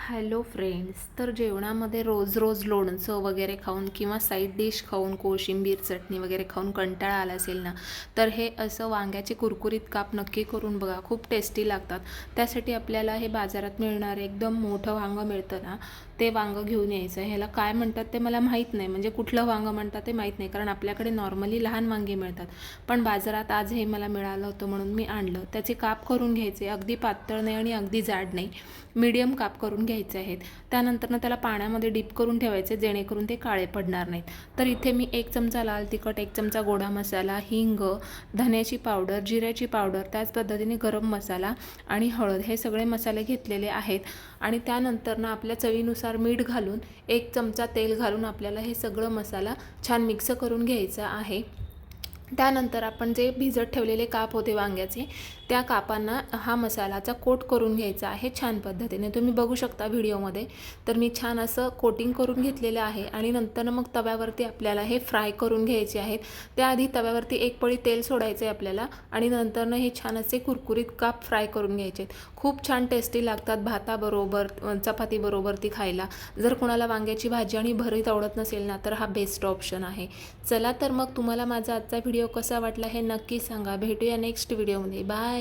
Hello friends, तर जेवणामध्ये रोज रोज लोणचं वगैरे खाऊन किंवा साईड डिश खाऊन कोशिंबीर चटणी वगैरे खाऊन कंटाळा आला असेल ना, तर हे असं वांग्याचे कुरकुरीत काप नक्की करून बघा. खूप टेस्टी लागतात. त्यासाठी आपल्याला हे बाजारात मिळणारे एकदम मोठं वांगं मिळतं ना, ते वांगं घेऊन यायचं. ह्याला काय म्हणतात ते मला माहीत नाही, म्हणजे कुठलं वांगं म्हणतात ते माहीत नाही, कारण आपल्याकडे नॉर्मली लहान वांगे मिळतात. पण बाजारात आज हे मला मिळालं होतं म्हणून मी आणलं. त्याचे काप करून घ्यायचे, अगदी पातळ नाही आणि अगदी जाड नाही, मीडियम काप करून घ्यायचे आहेत. त्यानंतर त्याला पाण्यामध्ये डीप करून ठेवायचे, जेणेकरून ते काळे पडणार नाहीत. तर इथे मी 1 चमचा लाल तिखट, 1 चमचा गोडा मसाला, हिंग, धन्याची पावडर, जिऱ्याची पावडर, त्याच पद्धतीने गरम मसाला आणि हळद हे सगळे मसाले घेतलेले आहेत. आणि त्यानंतर आपल्या चवीनुसार मीठ घालून 1 चमचा तेल घालून आपल्याला हे सगळं मसाला छान मिक्स करून घ्यायचा आहे. त्यानंतर आपण जे भिजत ठेवलेले काप होते वांग्याचे, त्या कापांना हा मसालाचा कोट करून घ्यायचा आहे छान पद्धतीने. तुम्ही बघू शकता व्हिडिओमध्ये. तर मी छान असं कोटिंग करून घेतलेलं आहे. आणि नंतर मग तव्यावरती आपल्याला हे फ्राय करून घ्यायचे आहेत. त्याआधी तव्यावरती 1 पळी तेल सोडायचं आहे आपल्याला आणि नंतर हे छान असे कुरकुरीत काप फ्राय करून घ्यायचे आहेत. खूप छान टेस्टी लागतात भाताबरोबर, चपातीबरोबर ती खायला. जर कोणाला वांग्याची भाजी आणि भरीत आवडत नसेल ना, तर हा बेस्ट ऑप्शन आहे. चला तर मग तुम्हाला माझा आजचा व्हिडिओ कसा वाटला हे नक्की सांगा. भेटूया नेक्स्ट व्हिडिओमध्ये. बाय.